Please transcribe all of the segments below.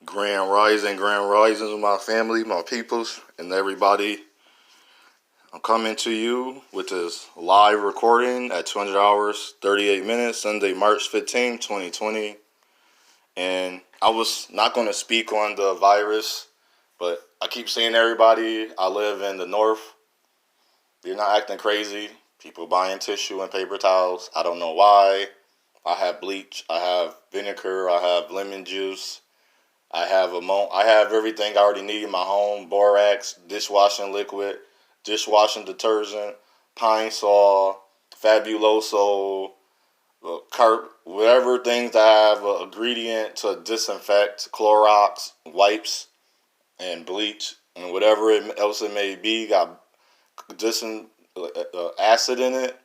Grand risings with my family, my peoples, and everybody. I'm coming to you with this live recording at 200 hours, 38 minutes, Sunday, March 15th, 2020. And I was not going to speak on the virus, but I keep seeing everybody. I live in the north. They're not acting crazy. People buying tissue and paper towels. I don't know why. I have bleach. I have vinegar. I have lemon juice. I have everything I already need in my home: borax, dishwashing liquid, dishwashing detergent, Pine Sol, Fabuloso, whatever things that have an ingredient to disinfect, Clorox, wipes, and bleach, and whatever else it may be, got acid in it.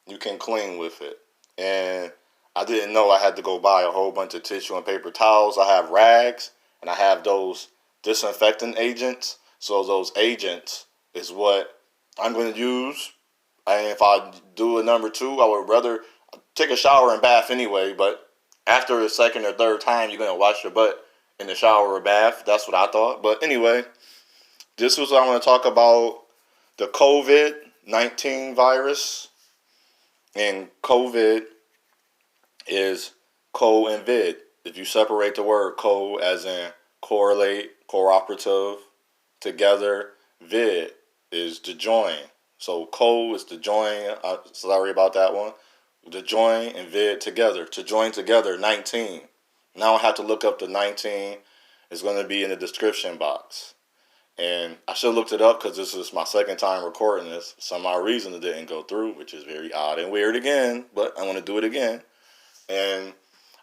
You can clean with it. And I didn't know I had to go buy a whole bunch of tissue and paper towels. I have rags, and I have those disinfectant agents. So those agents is what I'm going to use. And if I do a number two, I would rather take a shower and bath anyway. But after the second or third time, you're going to wash your butt in the shower or bath. That's what I thought. But anyway, this was what I want to talk about: the COVID-19 virus. And COVID is co and vid. If you separate the word co as in correlate, cooperative, together, vid is to join. So co is to join. Sorry about that one. To join and vid together. To join together, 19. Now I have to look up the 19. It's going to be in the description box. And I should have looked it up because this is my second time recording this. For some odd reason it didn't go through, which is very odd and weird again. But I want to do it again. And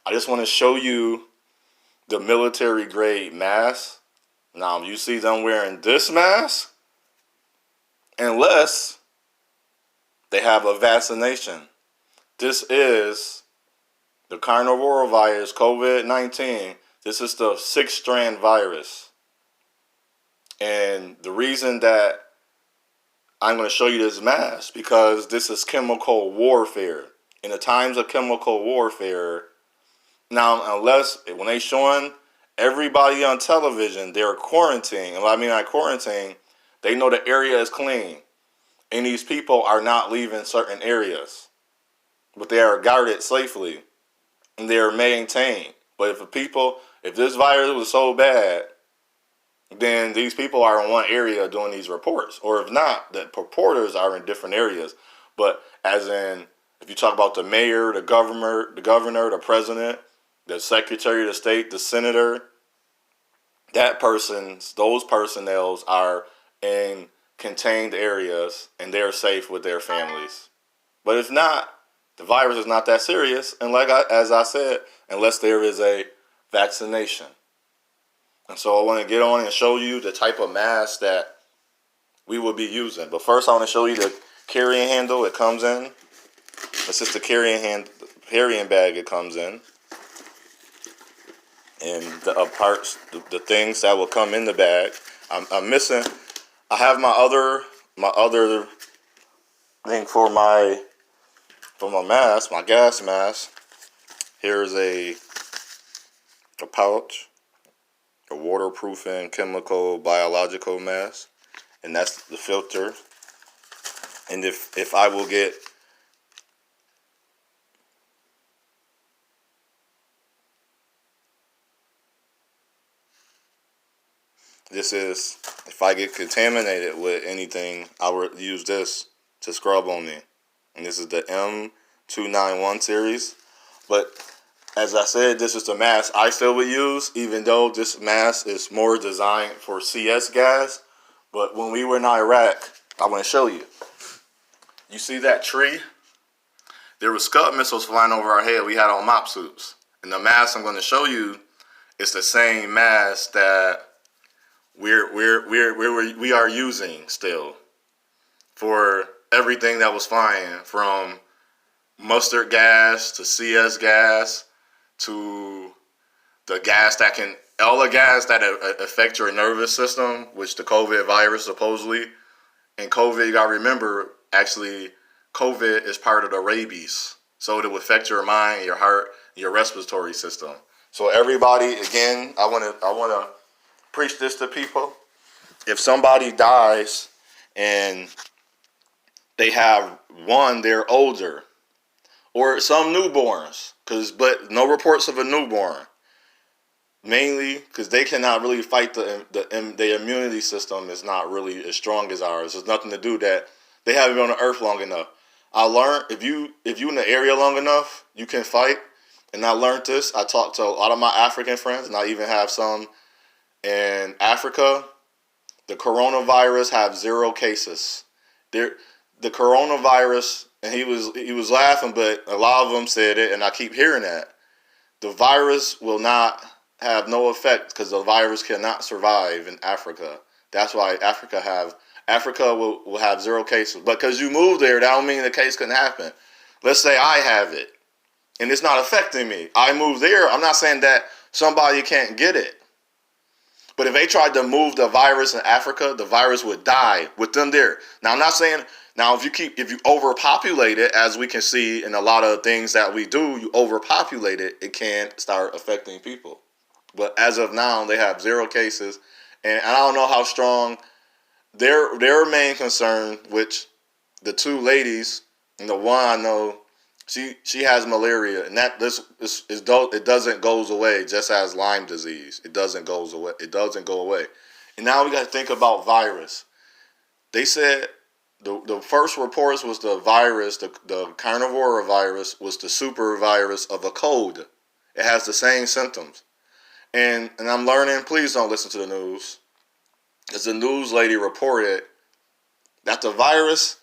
I just want to show you the military grade mask. Now, you see them wearing this mask unless they have a vaccination. This is the coronavirus, COVID-19. This is the 6-strand virus. And the reason that I'm going to show you this mask, because this is chemical warfare. In the times of chemical warfare, now, unless when they showing everybody on television, they're quarantined. And what I mean by quarantine, they know the area is clean. And these people are not leaving certain areas. But they are guarded safely. And they are maintained. But if this virus was so bad, then these people are in one area doing these reports. Or if not, the reporters are in different areas. But as in, if you talk about the mayor, the governor, the president, the secretary of state, the senator, those personnels are in contained areas and they're safe with their families. But if not, the virus is not that serious. And as I said, unless there is a vaccination. And so I want to get on and show you the type of mask that we will be using. But first I want to show you the carrying handle it comes in. It's just the carrying bag it comes in. And the parts, the things that will come in the bag. I'm missing. I have my other thing for my mask, my gas mask. Here's a pouch. A waterproofing chemical biological mask, and that's the filter. And if I will get if I get contaminated with anything, I would use this to scrub on me. And this is the M291 series. But as I said, this is the mask I still would use, even though this mask is more designed for CS gas. But when we were in Iraq, I want to show you. You see that tree? There were Scud missiles flying over our head. We had on mop suits. And the mask I'm going to show you is the same mask that we are using still for everything that was flying, from mustard gas to CS gas to the gas all the gas that affect your nervous system, which the COVID virus supposedly. And COVID, you gotta remember, actually, COVID is part of the rabies. So it will affect your mind, your heart, your respiratory system. So everybody, again, I wanna preach this to people. If somebody dies and they have they're older, or some newborns, but no reports of a newborn. Mainly because they cannot really fight the immunity system is not really as strong as ours. There's nothing to do that they haven't been on the earth long enough. I learned if you in the area long enough, you can fight. And I learned this. I talked to a lot of my African friends, and I even have some in Africa. The coronavirus have 0 cases. The coronavirus, and he was laughing, but a lot of them said it, and I keep hearing that the virus will not have no effect because the virus cannot survive in Africa. That's why Africa will have 0 cases. But because you moved there, that don't mean the case couldn't happen. Let's say I have it and it's not affecting me. I moved there. I'm not saying that somebody can't get it. But if they tried to move the virus in Africa, the virus would die with them there. Now, I'm not saying if you overpopulate it, as we can see in a lot of things that we do, you overpopulate it, it can start affecting people. But as of now, they have 0 cases, and I don't know how strong their main concern, which the 2 ladies, and the one I know, she has malaria, and it doesn't goes away, just as Lyme disease. It doesn't go away. And now we got to think about virus. They said the first reports was the virus, the carnivore virus was the super virus of a cold. It has the same symptoms. And I'm learning, please don't listen to the news, because the news lady reported that the virus,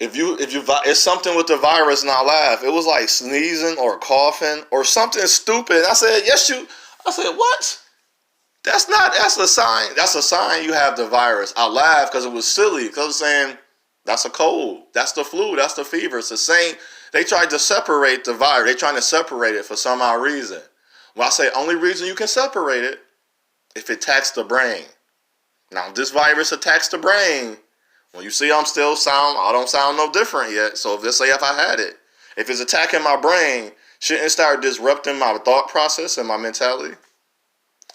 it's something with the virus, and I laugh. It was like sneezing or coughing or something stupid. I said, I said, what? That's a sign. That's a sign you have the virus. I laughed because it was silly, because I was saying, that's a cold. That's the flu. That's the fever. It's the same. They tried to separate the virus. They're trying to separate it for some odd reason. Well, I say only reason you can separate it if it attacks the brain. Now, this virus attacks the brain. Well, you see, I don't sound no different yet. So if I had it, if it's attacking my brain, shouldn't it start disrupting my thought process and my mentality?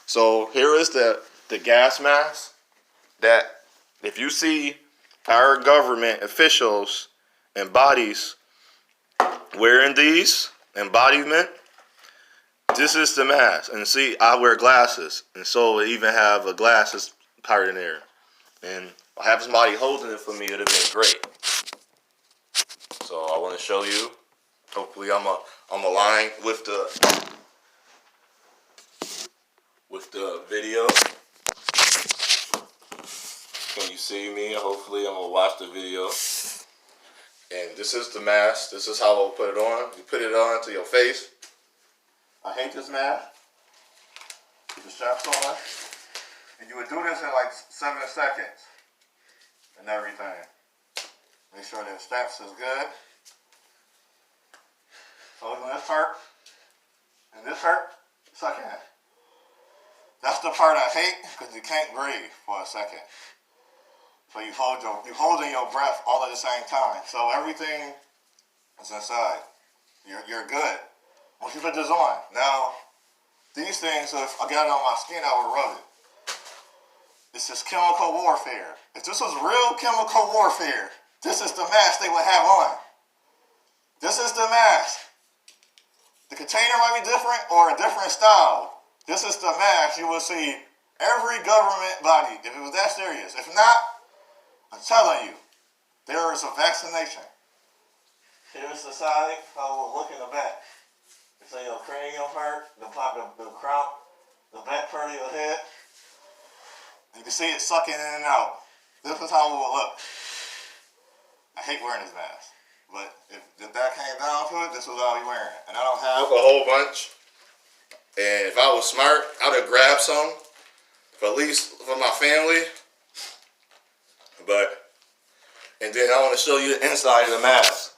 So here is the gas mask that if you see our government officials and bodies wearing these embodiment, this is the mask. And see, I wear glasses, and so it even have a glasses part in there. And if I have somebody holding it for me, it'd have been great. So I want to show you. Hopefully, I'm aligned with the video. Can you see me? Hopefully, I'm gonna watch the video. And this is the mask. This is how I'll put it on. You put it on to your face. I hate this mask. Put the straps on. And you would do this in like 7 seconds. And everything. Make sure the straps is good. So in this part, suck in. That's the part I hate, because you can't breathe for a second. So you're holding your breath all at the same time. So everything is inside. You're good. Once you put this on, now these things, if I got it on my skin, I would rub it. This is chemical warfare. If this was real chemical warfare, this is the mask they would have on. This is the mask. The container might be different or a different style. This is the mask you will see every government body, if it was that serious. If not, I'm telling you, there is a vaccination. Here's the side, how it will look in the back. So your cranial part, the crown, the back part of your head. You can see it sucking in and out. This is how it will look. I hate wearing this mask. But if that came down to it, this was all you're wearing. And I don't have a whole bunch. And if I was smart, I'd have grabbed some, at least for my family. And then I want to show you the inside of the mask.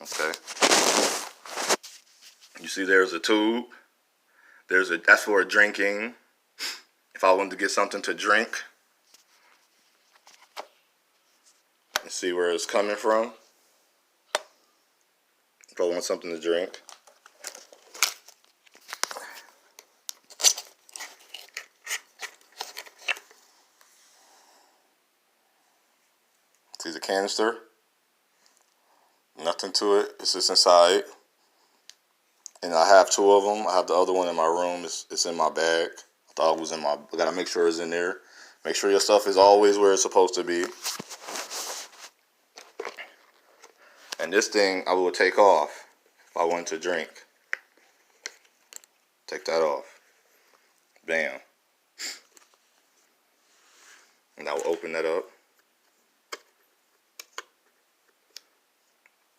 Okay. You see there's a tube. That's for drinking. If I wanted to get something to drink. And see where it's coming from. If I want something to drink. See the canister? Nothing to it. It's just inside. And I have 2 of them. I have the other one in my room. It's in my bag. I thought it was in my... I gotta make sure it's in there. Make sure your stuff is always where it's supposed to be. And this thing I will take off if I want to drink. Take that off. Bam. And I will open that up.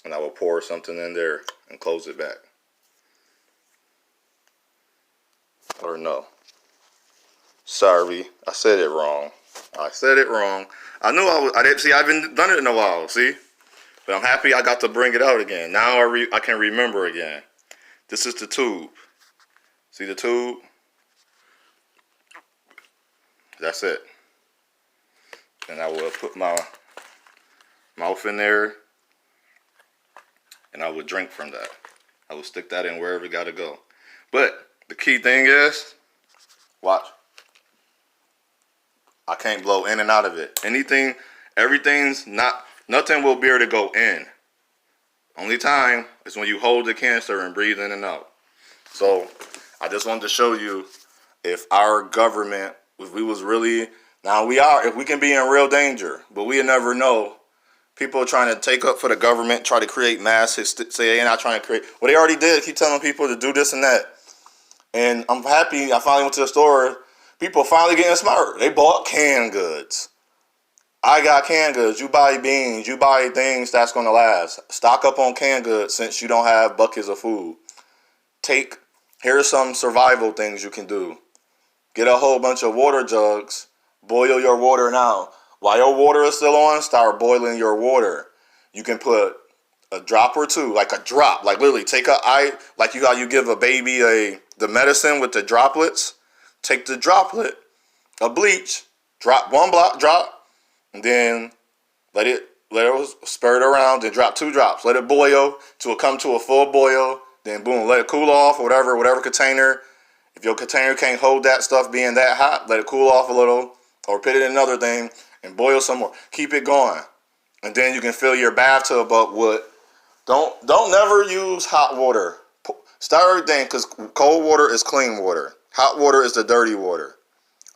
And I will pour something in there and close it back. Or no. Sorry, I said it wrong. I said it wrong. I knew I didn't see. I haven't done it in a while. See, but I'm happy I got to bring it out again. Now I can remember again. This is the tube. See the tube? That's it. And I will put my mouth in there, and I will drink from that. I will stick that in wherever it got to go. But the key thing is, watch. I can't blow in and out of it. Nothing will be able to go in. Only time is when you hold the canister and breathe in and out. So I just wanted to show you if our government, if we was really, if we can be in real danger, but we never know. People are trying to take up for the government, try to create mass, say they're not trying to create, well, they already did, keep telling people to do this and that. And I'm happy I finally went to the store. People finally getting smart. They bought canned goods. I got canned goods. You buy beans. You buy things that's going to last. Stock up on canned goods since you don't have buckets of food. Here's some survival things you can do. Get a whole bunch of water jugs. Boil your water now. While your water is still on, start boiling your water. You can put a drop or 2, like a drop. Like literally take like how you give a baby the medicine with the droplets. Take the droplet of bleach, drop 1 drop, and then let it spurt around, then drop 2 drops. Let it boil till it come to a full boil. Then boom, let it cool off, or whatever container. If your container can't hold that stuff being that hot, let it cool off a little, or put it in another thing and boil some more. Keep it going, and then you can fill your bathtub up with. Don't never use hot water. Start everything, because cold water is clean water. Hot water is the dirty water.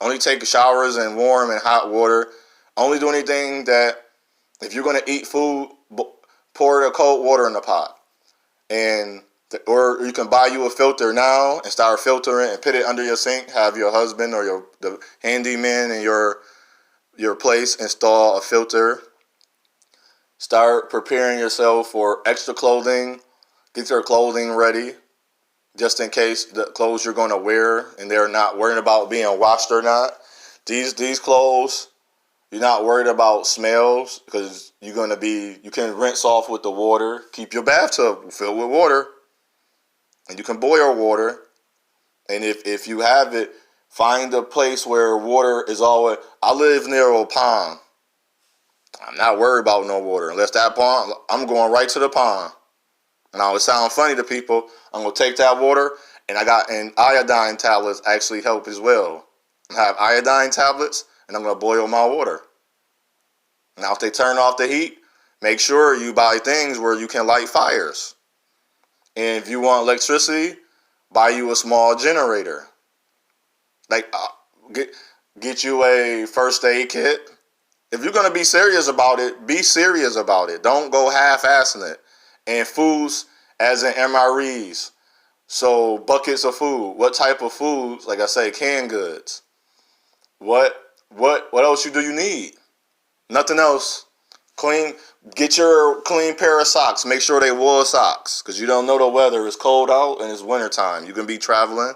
Only take showers in warm and hot water. Only do anything that, if you're going to eat food, pour the cold water in the pot. Or you can buy you a filter now and start filtering and put it under your sink. Have your husband or the handyman in your place install a filter. Start preparing yourself for extra clothing. Get your clothing ready, just in case the clothes you're going to wear and they're not worried about being washed or not. These clothes, you're not worried about smells, because you can rinse off with the water. Keep your bathtub filled with water, and you can boil water. And if you have it, find a place where water is always. I live near a pond. I'm not worried about no water. Unless that pond, I'm going right to the pond. Now, it sounds funny to people. I'm going to take that water, and iodine tablets actually help as well. I have iodine tablets, and I'm going to boil my water. Now, if they turn off the heat, make sure you buy things where you can light fires. And if you want electricity, buy you a small generator. Like, get you a first aid kit. If you're going to be serious about it, be serious about it. Don't go half-assing it. And foods, as in MREs. So buckets of food. What type of foods? Like I say, canned goods. What else do you need? Nothing else. Get your clean pair of socks. Make sure they wool socks, because you don't know the weather. It's cold out and it's wintertime. You can be traveling.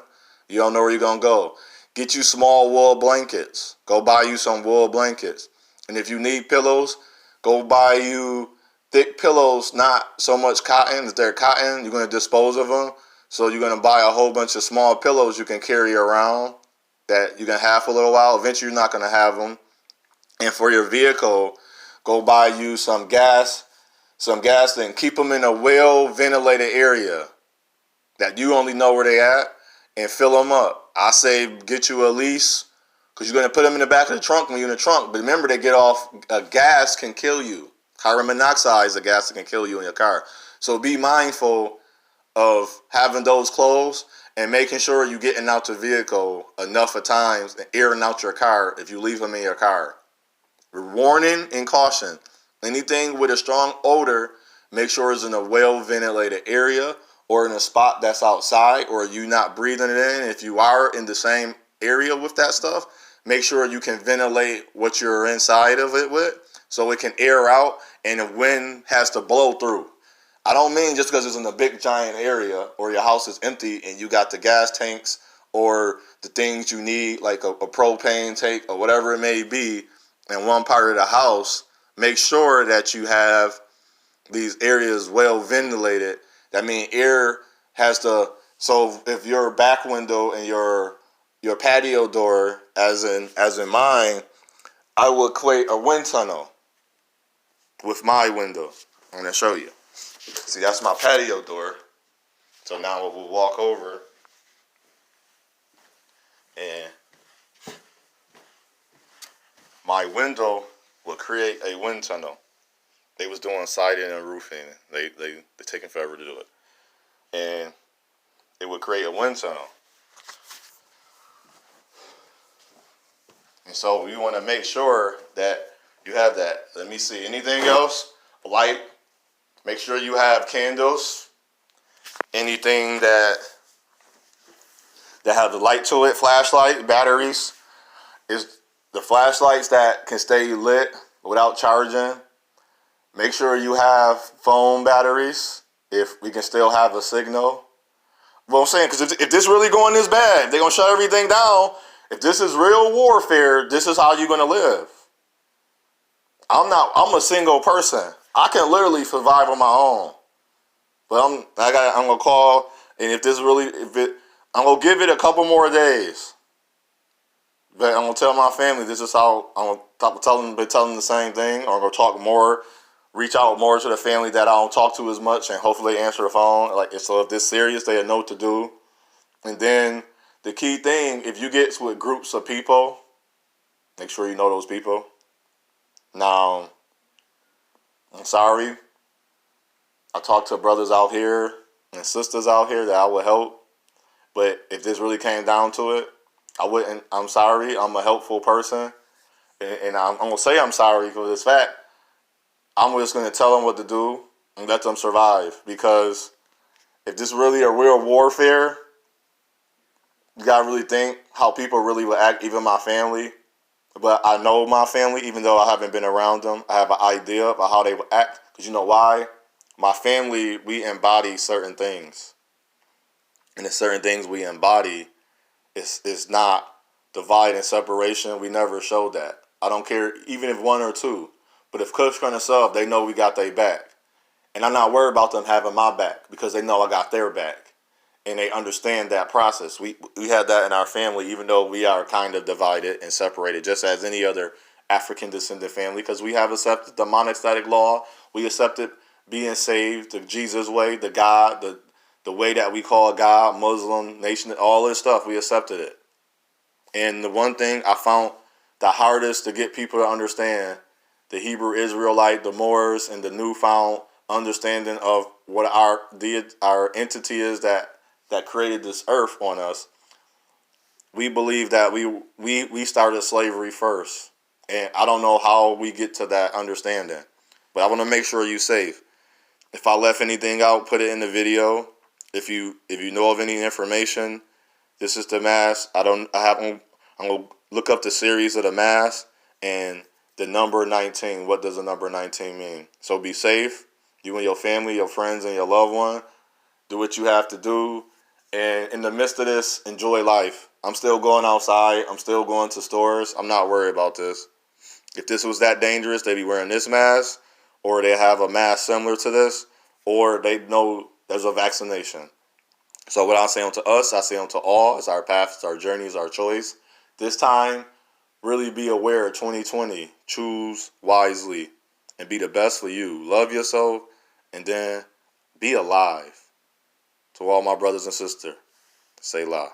You don't know where you're going to go. Get you small wool blankets. Go buy you some wool blankets. And if you need pillows, go buy you thick pillows, not so much cotton. If they're cotton, you're going to dispose of them. So you're going to buy a whole bunch of small pillows you can carry around that you can have for a little while. Eventually, you're not going to have them. And for your vehicle, go buy you some gas thing. Keep them in a well-ventilated area that you only know where they at, and fill them up. I say get you at least because you're going to put them in the back of the trunk when you're in the trunk. But remember, they get off, gas can kill you. Carbon monoxide is a gas that can kill you in your car. So be mindful of having those clothes and making sure you're getting out the vehicle enough of times and airing out your car if you leave them in your car. Warning and caution. Anything with a strong odor, make sure it's in a well-ventilated area or in a spot that's outside, or you not breathing it in. If you are in the same area with that stuff, make sure you can ventilate what you're inside of it with so it can air out and the wind has to blow through. I don't mean just because it's in a big giant area or your house is empty and you got the gas tanks or the things you need, like a propane tank or whatever it may be, in one part of the house. Make sure that you have these areas well ventilated. That means air has to, so if your back window and your patio door, as in mine, I would create a wind tunnel with my window. I'm going to show you. See, that's my patio door. So now we'll walk over and my window will create a wind tunnel. They was doing siding and roofing. They're taking forever to do it. And it would create a wind tunnel. And so we want to make sure that you have that. Let me see. Anything else? Light. Make sure you have candles. Anything that have the light to it. Flashlight, batteries. Is the flashlights that can stay lit without charging. Make sure you have phone batteries if we can still have a signal. Well, I'm saying, because if this really going this bad, they're going to shut everything down. If this is real warfare, this is how you're going to live. I'm a single person. I can literally survive on my own. But I'm going to call, and I'm going to give it a couple more days. But I'm going to tell my family this is how I'm going to tell them the same thing, or I'm going to talk more, reach out more to the family that I don't talk to as much, and hopefully they answer the phone. Like, so if this serious, they know what to do. And then the key thing, if you get with groups of people, make sure you know those people. Now, I'm sorry. I talk to brothers out here and sisters out here that I would help. But if this really came down to it, I wouldn't. I'm sorry. I'm a helpful person. And I'm going to say I'm sorry for this fact. I'm just going to tell them what to do and let them survive. Because if this really a real warfare, you got to really think how people really would act, even my family. But I know my family, even though I haven't been around them. I have an idea about how they would act. Because you know why? My family, we embody certain things. And the certain things we embody is not divide and separation. We never showed that. I don't care, even if one or two. But if Kush gonna sub, they know we got their back. And I'm not worried about them having my back because they know I got their back. And they understand that process. We had that in our family, even though we are kind of divided and separated, just as any other African Descendant family, because we have accepted the monostatic law. We accepted being saved the Jesus way, the God, the way that we call God, Muslim, nation, all this stuff. We accepted it. And the one thing I found the hardest to get people to understand, the Hebrew Israelite, the Moors, and the newfound understanding of what our entity is that created this earth on us. We believe that we started slavery first. And I don't know how we get to that understanding. But I want to make sure you're safe. If I left anything out, put it in the video. If you know of any information, this is the mass. I'm gonna look up the series of the mass and the number 19. What does the number 19 mean? So be safe. You and your family, your friends, and your loved one. Do what you have to do. And in the midst of this, enjoy life. I'm still going outside. I'm still going to stores. I'm not worried about this. If this was that dangerous, they'd be wearing this mask, or they have a mask similar to this, or they know there's a vaccination. So what I say unto us, I say unto all, it's our path, it's our journey, it's our choice. This time, really be aware of 2020. Choose wisely and be the best for you. Love yourself and then be alive. To all my brothers and sisters, say la.